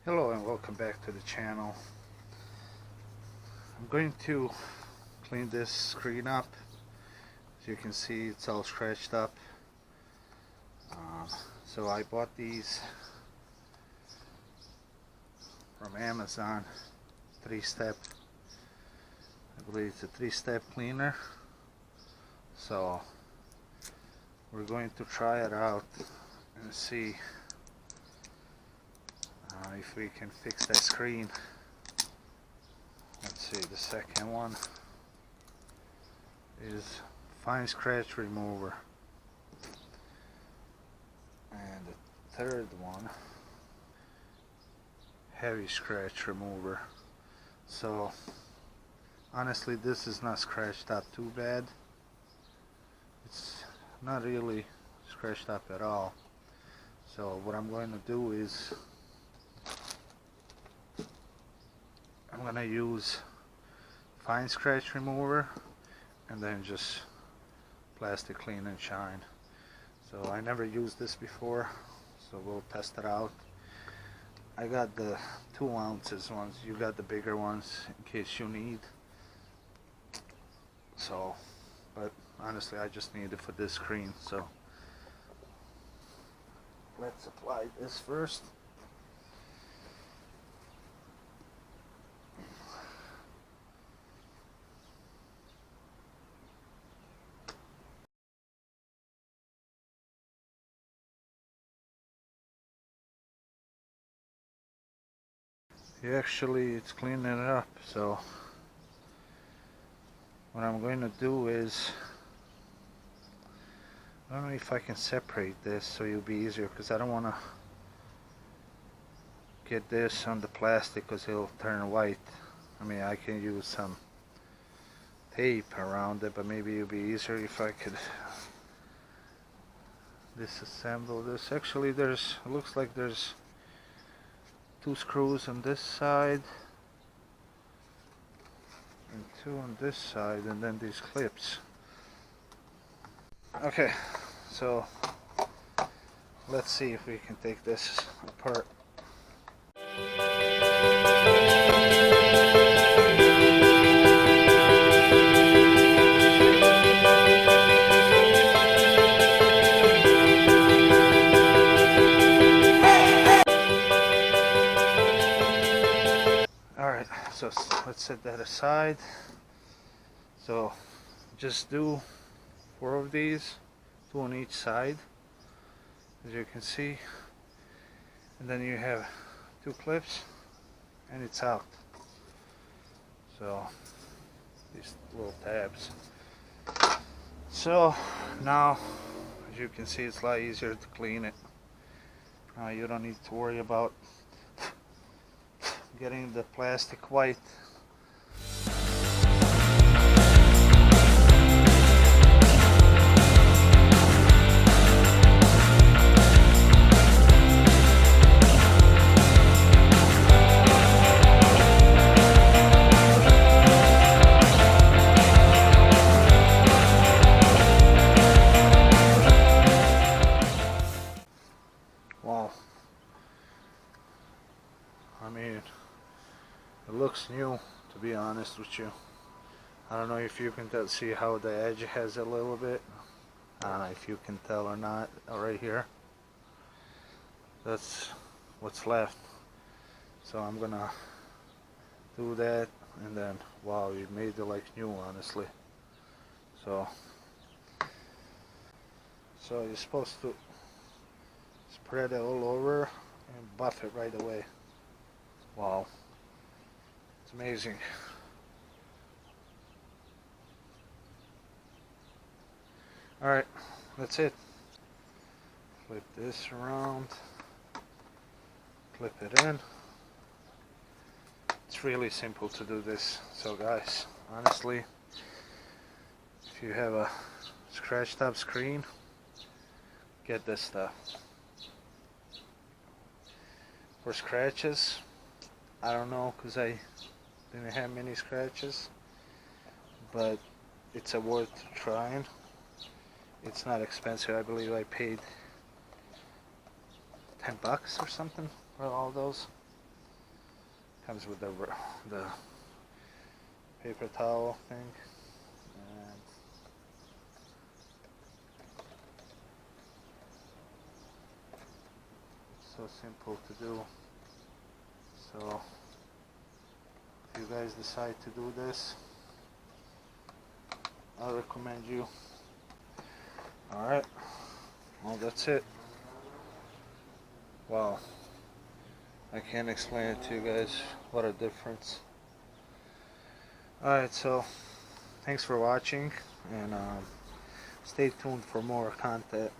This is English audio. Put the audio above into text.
Hello and welcome back to the channel. I'm going to clean this screen up. As you can see, it's all scratched up. So I bought these from Amazon. 3-step. I believe it's a 3-step cleaner. So we're going to try it out and see if we can fix that screen. Let's see, the second one is fine scratch remover, and the third one, heavy scratch remover. So honestly, this is not scratched up too bad. It's not really scratched up at all. So what I'm going to do is I'm going to use fine scratch remover and then just plastic clean and shine. So I never used this before, so we'll test it out. I got the 2 ounces ones, you got the bigger ones in case you need. So, but honestly I just need it for this screen, so let's apply this first. Actually, it's cleaning it up, so what I'm going to do is, I don't know if I can separate this so it'll be easier, because I don't want to get this on the plastic because it'll turn white. I mean, I can use some tape around it, but maybe it'll be easier if I could disassemble this. Actually, it looks like there's 2 screws on this side and 2 on this side, and then these clips. Okay, so let's see if we can take this apart. Alright, so let's set that aside. So just do 4 of these, 2 on each side, as you can see, and then you have 2 clips and it's out. So these little tabs. So now, as you can see, it's a lot easier to clean it. You don't need to worry about getting the plastic white. Wow. I mean, it looks new, to be honest with you. I don't know if you can see how the edge has a little bit. I don't know if you can tell or not. Right here, that's what's left. So I'm gonna do that, and then wow, you made it like new, honestly. So you're supposed to spread it all over and buff it right away. Wow, it's amazing. Alright, that's it. Flip this around, clip it in. It's really simple to do this. So guys, honestly, if you have a scratched up screen, get this stuff. For scratches, I don't know, because I didn't have many scratches, but it's worth trying. It's not expensive. I believe I paid $10 or something for all those. Comes with the paper towel thing, and so simple to do. So if you guys decide to do this, I recommend you. Alright, well, that's it. Wow, I can't explain it to you guys, what a difference. Alright, so thanks for watching, and stay tuned for more content.